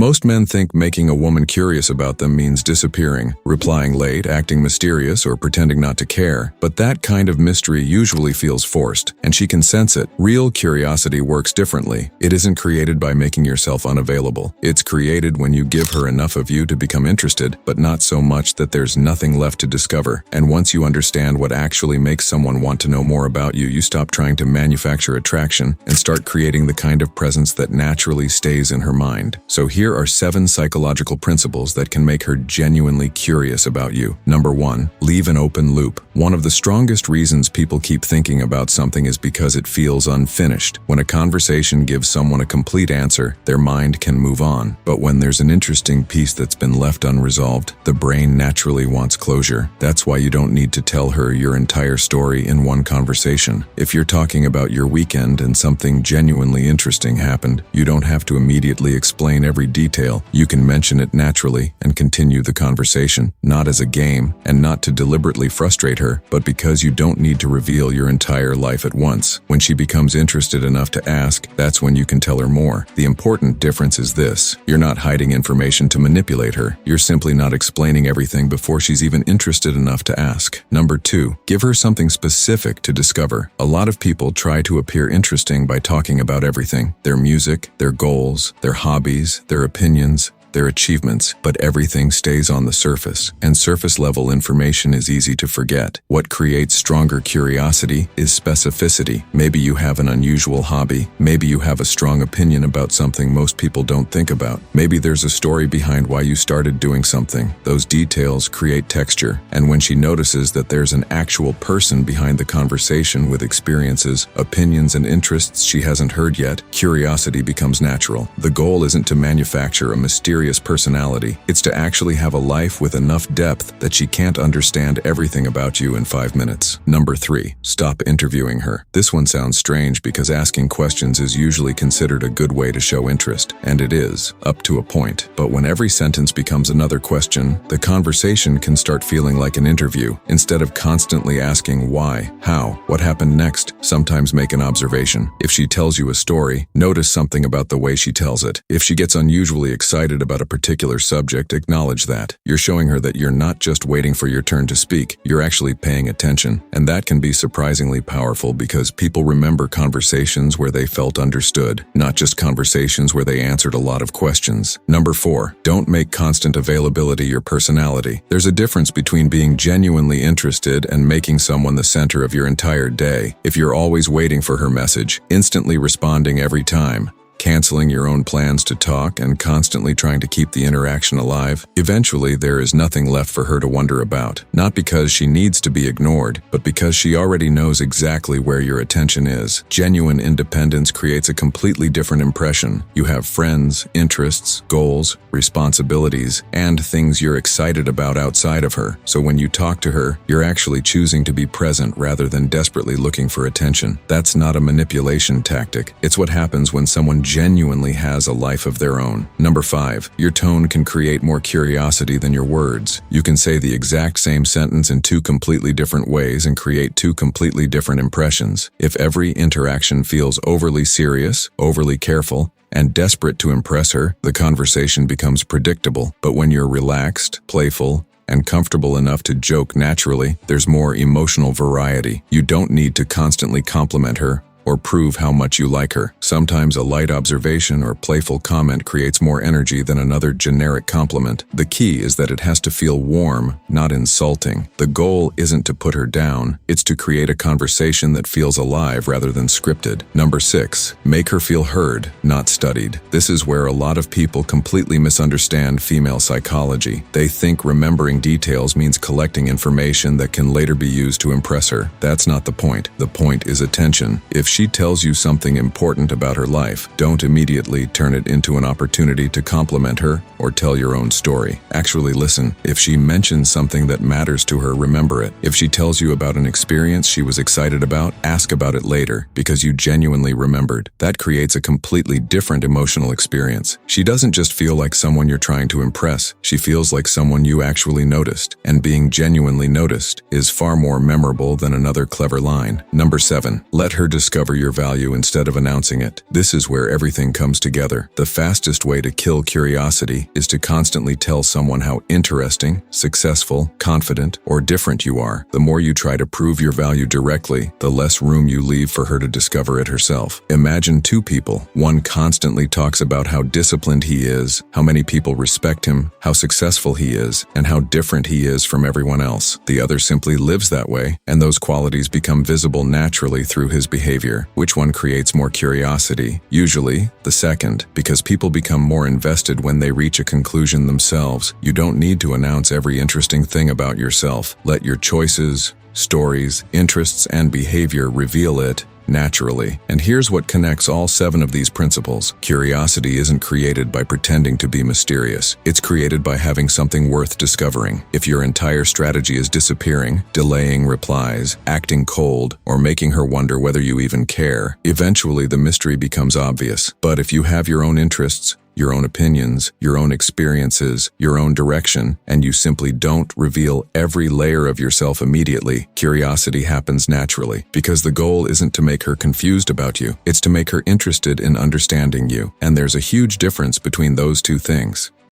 Most men think making a woman curious about them means disappearing, replying late, acting mysterious, or pretending not to care. But that kind of mystery usually feels forced, and she can sense it. Real curiosity works differently. It isn't created by making yourself unavailable. It's created when you give her enough of you to become interested, but not so much that there's nothing left to discover. And once you understand what actually makes someone want to know more about you, you stop trying to manufacture attraction and start creating the kind of presence that naturally stays in her mind. So here are 7 psychological principles that can make her genuinely curious about you. Number 1, leave an open loop. One of the strongest reasons people keep thinking about something is because it feels unfinished. When a conversation gives someone a complete answer, their mind can move on. But when there's an interesting piece that's been left unresolved, the brain naturally wants closure. That's why you don't need to tell her your entire story in one conversation. If you're talking about your weekend and something genuinely interesting happened, you don't have to immediately explain every detail. You can mention it naturally and continue the conversation, not as a game and not to deliberately frustrate her, but because you don't need to reveal your entire life at once. When she becomes interested enough to ask, that's when you can tell her more. The important difference is this: you're not hiding information to manipulate her. You're simply not explaining everything before she's even interested enough to ask. Number 2, give her something specific to discover. A lot of people try to appear interesting by talking about everything: their music, their goals, their hobbies, their opinions, their achievements, but everything stays on the surface, and surface-level information is easy to forget. What creates stronger curiosity is specificity. Maybe you have an unusual hobby. Maybe you have a strong opinion about something most people don't think about. Maybe there's a story behind why you started doing something. Those details create texture, and when she notices that there's an actual person behind the conversation with experiences, opinions, and interests she hasn't heard yet, curiosity becomes natural. The goal isn't to manufacture a mysterious personality. It's to actually have a life with enough depth that she can't understand everything about you in 5 minutes. Number 3, stop interviewing her. This one sounds strange because asking questions is usually considered a good way to show interest, and it is, up to a point. But when every sentence becomes another question, the conversation can start feeling like an interview. Instead of constantly asking why, how, what happened next, sometimes make an observation. If she tells you a story, notice something about the way she tells it. If she gets unusually excited about a particular subject, acknowledge that. You're showing her that you're not just waiting for your turn to speak, you're actually paying attention. And that can be surprisingly powerful because people remember conversations where they felt understood, not just conversations where they answered a lot of questions. Number 4, don't make constant availability your personality. There's a difference between being genuinely interested and making someone the center of your entire day. If you're always waiting for her message, instantly responding every time, canceling your own plans to talk, and constantly trying to keep the interaction alive, eventually there is nothing left for her to wonder about. Not because she needs to be ignored, but because she already knows exactly where your attention is. Genuine independence creates a completely different impression. You have friends, interests, goals, responsibilities, and things you're excited about outside of her. So when you talk to her, you're actually choosing to be present rather than desperately looking for attention. That's not a manipulation tactic. It's what happens when someone genuinely has a life of their own. Number 5, your tone can create more curiosity than your words. You can say the exact same sentence in 2 completely different ways and create 2 completely different impressions. If every interaction feels overly serious, overly careful, and desperate to impress her, the conversation becomes predictable. But when you're relaxed, playful, and comfortable enough to joke naturally, there's more emotional variety. You don't need to constantly compliment her or prove how much you like her. Sometimes a light observation or playful comment creates more energy than another generic compliment. The key is that it has to feel warm, not insulting. The goal isn't to put her down, it's to create a conversation that feels alive rather than scripted. Number 6, make her feel heard, not studied. This is where a lot of people completely misunderstand female psychology. They think remembering details means collecting information that can later be used to impress her. That's not the point. The point is attention. If she tells you something important about her life, don't immediately turn it into an opportunity to compliment her or tell your own story. Actually listen. If she mentions something that matters to her, remember it. If she tells you about an experience she was excited about, ask about it later because you genuinely remembered. That creates a completely different emotional experience. She doesn't just feel like someone you're trying to impress, she feels like someone you actually noticed. And being genuinely noticed is far more memorable than another clever line. Number 7, let her discover discover your value instead of announcing it. This is where everything comes together. The fastest way to kill curiosity is to constantly tell someone how interesting, successful, confident, or different you are. The more you try to prove your value directly, the less room you leave for her to discover it herself. Imagine two people. One constantly talks about how disciplined he is, how many people respect him, how successful he is, and how different he is from everyone else. The other simply lives that way, and those qualities become visible naturally through his behavior. Which one creates more curiosity? Usually, the second, because people become more invested when they reach a conclusion themselves. You don't need to announce every interesting thing about yourself. Let your choices, stories, interests, and behavior reveal it naturally. And here's what connects all 7 of these principles. Curiosity isn't created by pretending to be mysterious. It's created by having something worth discovering. If your entire strategy is disappearing, delaying replies, acting cold, or making her wonder whether you even care, eventually the mystery becomes obvious. But if you have your own interests, your own opinions, your own experiences, your own direction, and you simply don't reveal every layer of yourself immediately, curiosity happens naturally. Because the goal isn't to make her confused about you, it's to make her interested in understanding you. And there's a huge difference between those two things.